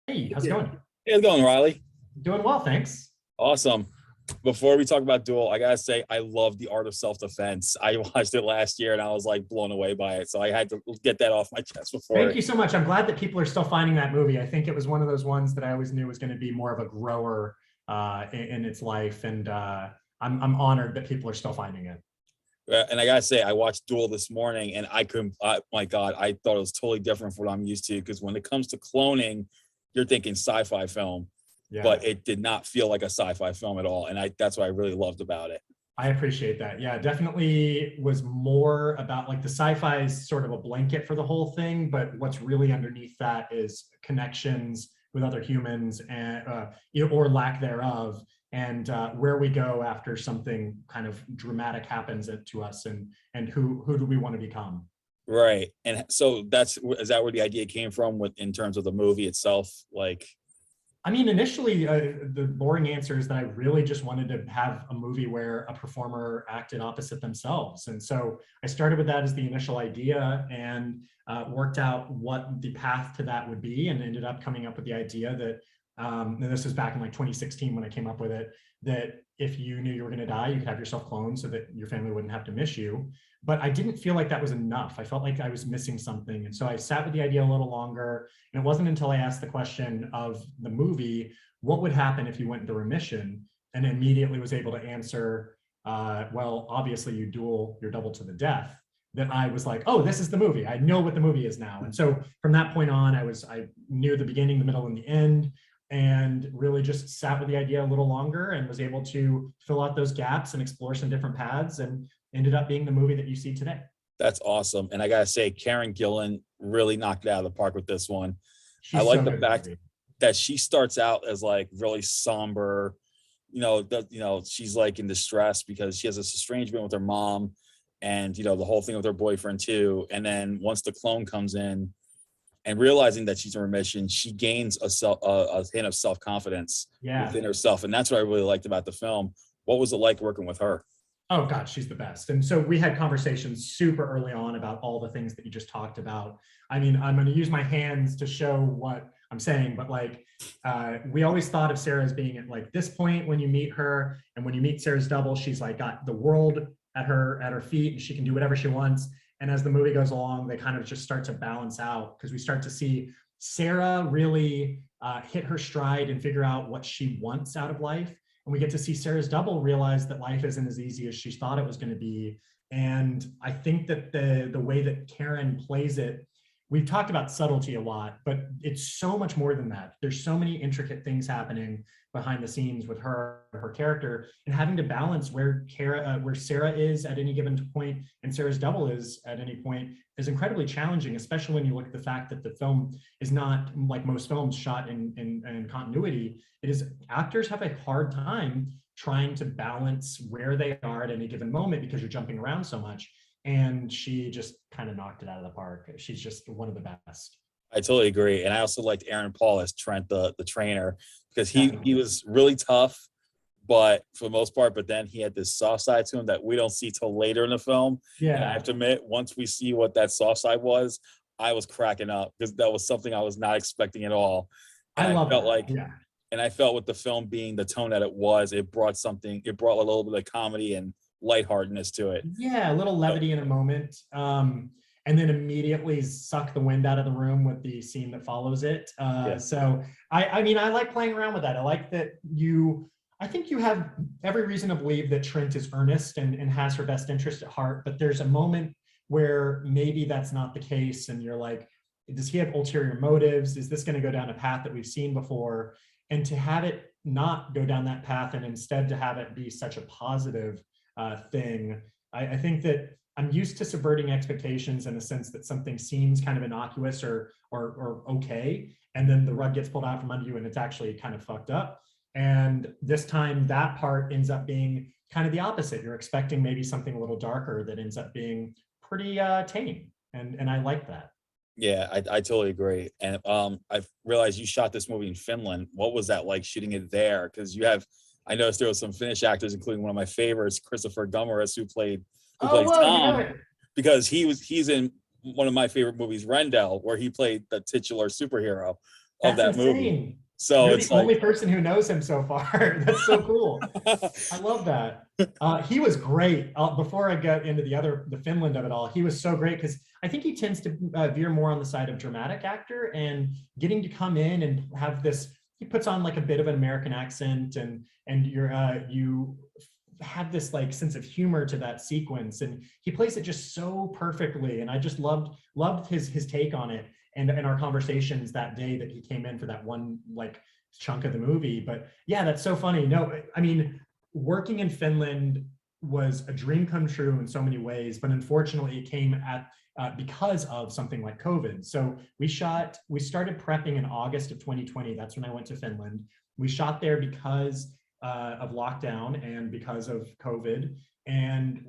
Hey, how's it Hey, going? how's it going, Riley? Doing well, thanks. Awesome. Before we talk about Duel, I gotta say I love the art of self-defense. I watched it last year and I was like blown away by it. So I had to get that off my chest Thank before. you so much. I'm glad that people are still finding that movie. I think it was one of those ones that I always knew was going to be more of a grower in its life, and I'm honored that people are still finding it. And I gotta say, I watched Duel this morning and I couldn't, my God, I thought it was totally different from what I'm used to. Because when it comes to cloning, you're thinking sci-fi film, Yeah, but it did not feel like a sci-fi film at all. And that's what I really loved about it. I appreciate that. Yeah, definitely was more about like the sci-fi is sort of a blanket for the whole thing, but what's really underneath that is connections with other humans and or lack thereof, and where we go after something kind of dramatic happens to us, and who do we want to become? Right. And so is that where the idea came from with in terms of the movie itself? Like, I mean, initially, the boring answer is that I really just wanted to have a movie where a performer acted opposite themselves. And so I started with that as the initial idea and worked out what the path to that would be, and ended up coming up with the idea that, and this was back in like 2016 when I came up with it, that if you knew you were going to die, you could have yourself cloned so that your family wouldn't have to miss you. But I didn't feel like that was enough. I felt like I was missing something. And so I sat with the idea a little longer, and it wasn't until I asked the question of the movie, what would happen if you went into remission? And immediately was able to answer, well, obviously you're double to the death. That I was like, oh, this is the movie. I know what the movie is now. And so from that point on, I knew the beginning, the middle, and the end, and really just sat with the idea a little longer and was able to fill out those gaps and explore some different paths, and ended up being the movie that you see today. that's awesome. And I gotta say, Karen Gillan really knocked it out of the park with this one. I She's like so the good in the fact movie. that she starts out as like really somber, she's like in distress because she has this estrangement with her mom, and the whole thing with her boyfriend too. And then once the clone comes in and realizing that she's in remission, she gains a hint of self-confidence Yeah. within herself. And that's what I really liked about the film. What was it like working with her? Oh God, she's the best. And so we had conversations super early on about all the things that you just talked about. I mean, I'm going to use my hands to show what I'm saying, but like, we always thought of Sarah as being at like this point when you meet her, and when you meet Sarah's double, she's like got the world at her feet, and she can do whatever she wants. And as the movie goes along, they kind of just start to balance out, because we start to see Sarah really hit her stride and figure out what she wants out of life, and we get to see Sarah's double realize that life isn't as easy as she thought it was going to be. And I think that the way that Karen plays it, we've talked about subtlety a lot, but it's so much more than that. There's so many intricate things happening behind the scenes with her character, and having to balance where Sarah is at any given point and Sarah's double is at any point is incredibly challenging, especially when you look at the fact that the film is not like most films shot in continuity. It is, actors have a hard time trying to balance where they are at any given moment because you're jumping around so much. And she just kind of knocked it out of the park. She's just one of the best. I totally agree. And I also liked Aaron Paul as Trent, the trainer, because he Definitely. was really tough, but for the most part, but then he had this soft side to him that we don't see till later in the film. And I have Yeah, to admit, once we see what that soft side was, I was cracking up because that was something I was not expecting at all. And I I love felt that. like, Yeah. and I felt with the film being the tone that it was, it brought a little bit of comedy and lightheartedness to it. Yeah, a little So, levity in a moment. And then immediately suck the wind out of the room with the scene that follows it. yeah. So I mean, I like playing around with that. I like that I think you have every reason to believe that Trent is earnest and has her best interest at heart, but there's a moment where maybe that's not the case. And you're like, does he have ulterior motives? Is this going to go down a path that we've seen before? And to have it not go down that path, and instead to have it be such a positive thing. I think that I'm used to subverting expectations in the sense that something seems kind of innocuous or okay, and then the rug gets pulled out from under you and it's actually kind of fucked up. And this time, that part ends up being kind of the opposite. You're expecting maybe something a little darker that ends up being pretty tame, and I like that. Yeah, I totally agree. And I realized you shot this movie in Finland. What was that like shooting it there? Because I noticed there was some Finnish actors, including one of my favorites, Christopher Gummerus, who Oh, plays whoa, you know Tom, it. because he's in one of my favorite movies, Rendell, where he played the titular superhero. of That's that movie. insane. So You're it's the only like, person who knows him so far. That's so cool. I love that. He was great. Before I get into the Finland of it all, he was so great because I think he tends to veer more on the side of dramatic actor, and getting to come in and have this. He puts on like a bit of an American accent, and you have this like sense of humor to that sequence, and he plays it just so perfectly. And I just loved his take on it, and our conversations that day that he came in for that one like chunk of the movie. But yeah, that's so funny. No, I mean, working in Finland was a dream come true in so many ways, but unfortunately it came at because of something like COVID. So we started prepping in August of 2020. That's when I went to Finland. We shot there because of lockdown and because of COVID. And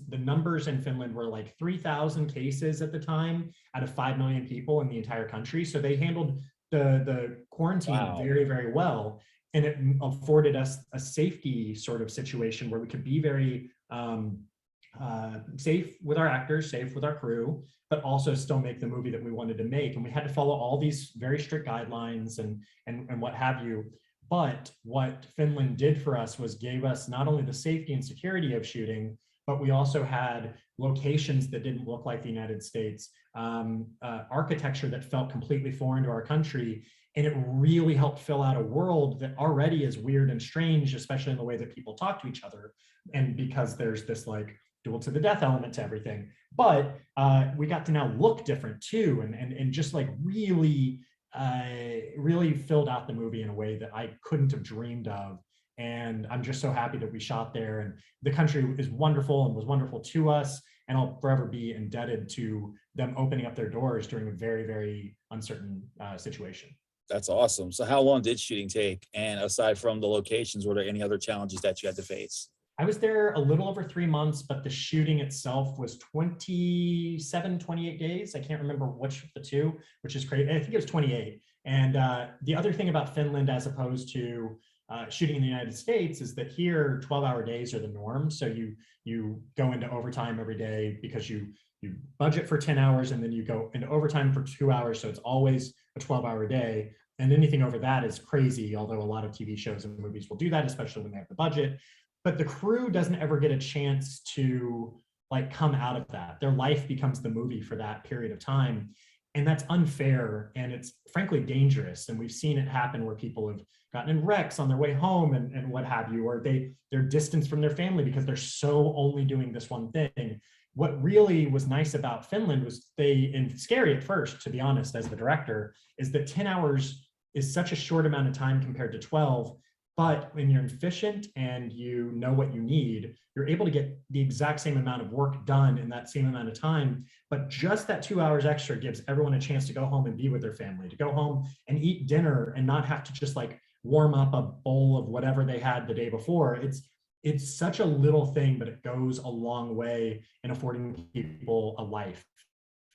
the numbers in Finland were like 3,000 cases at the time out of 5 million people in the entire country. So they handled the quarantine very, very well. And it afforded us a safety sort of situation where we could be very safe with our actors, safe with our crew, but also still make the movie that we wanted to make. And we had to follow all these very strict guidelines and what have you. But what Finland did for us was gave us not only the safety and security of shooting, but we also had locations that didn't look like the United States, architecture that felt completely foreign to our country. And it really helped fill out a world that already is weird and strange, especially in the way that people talk to each other. And because there's this like duel to the death element to everything. But we got to now look different too, and just like really filled out the movie in a way that I couldn't have dreamed of. And I'm just so happy that we shot there, and the country is wonderful and was wonderful to us. And I'll forever be indebted to them opening up their doors during a very, very uncertain situation. That's awesome. So how long did shooting take? And aside from the locations, were there any other challenges that you had to face? I was there a little over 3 months, but the shooting itself was 27, 28 days. I can't remember which of the two, which is crazy. I think it was 28. And the other thing about Finland, as opposed to shooting in the United States, is that here 12-hour days are the norm. So you go into overtime every day because you budget for 10 hours and then you go into overtime for 2 hours. So it's always a 12-hour day. And anything over that is crazy, although a lot of TV shows and movies will do that, especially when they have the budget. But the crew doesn't ever get a chance to like come out of that. Their life becomes the movie for that period of time. And that's unfair, and it's frankly dangerous. And we've seen it happen where people have gotten in wrecks on their way home and what have you, or they're distanced from their family because they're so only doing this one thing. What really was nice about Finland was and scary at first, to be honest, as the director, is that 10 hours is such a short amount of time compared to 12. But when you're efficient and you know what you need, you're able to get the exact same amount of work done in that same amount of time. But just that 2 hours extra gives everyone a chance to go home and be with their family, to go home and eat dinner and not have to just like warm up a bowl of whatever they had the day before. It's such a little thing, but it goes a long way in affording people a life.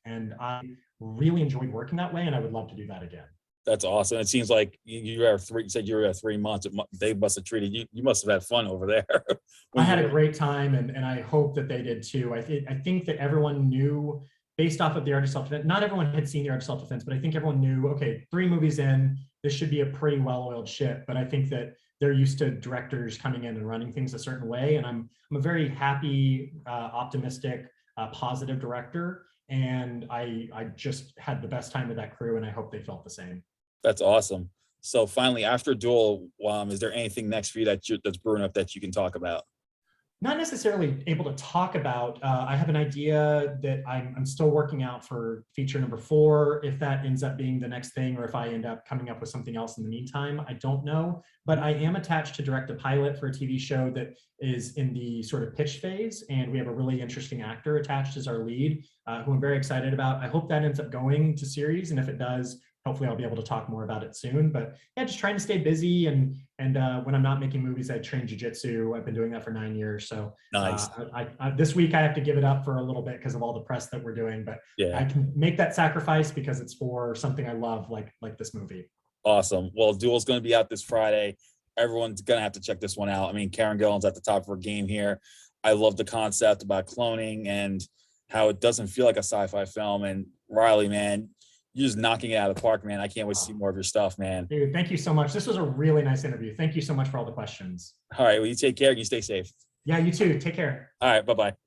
And I really enjoyed working that way, and I would love to do that again. That's awesome. It seems like you said you were at 3 months. They must have treated you. You must have had fun over there. I had a great time, and I hope that they did too. I think that everyone knew, based off of The Art of Self-Defense, not everyone had seen The Art of Self-Defense, but I think everyone knew, okay, 3 movies in, this should be a pretty well-oiled ship. But I think that they're used to directors coming in and running things a certain way. And I'm a very happy, optimistic, positive director. And I just had the best time with that crew, and I hope they felt the same. That's awesome. So finally, after Duel, is there anything next for you that's brewing up that you can talk about? Not necessarily able to talk about. I have an idea that I'm still working out for feature number 4. If that ends up being the next thing, or if I end up coming up with something else in the meantime, I don't know. But I am attached to direct a pilot for a TV show that is in the sort of pitch phase. And we have a really interesting actor attached as our lead, who I'm very excited about. I hope that ends up going to series. And if it does, hopefully I'll be able to talk more about it soon. But yeah, just trying to stay busy. And when I'm not making movies, I train jiu-jitsu. I've been doing that for 9 years. So nice. This week I have to give it up for a little bit because of all the press that we're doing. But yeah, I can make that sacrifice because it's for something I love, like this movie. Awesome. Well, Duel's going to be out this Friday. Everyone's going to have to check this one out. I mean, Karen Gillan's at the top of her game here. I love the concept about cloning and how it doesn't feel like a sci-fi film. And Riley, man, you're just knocking it out of the park, man. I can't wait to see more of your stuff, man. Dude, thank you so much. This was a really nice interview. Thank you so much for all the questions. All right, well, you take care and you stay safe. Yeah, you too. Take care. All right, bye-bye.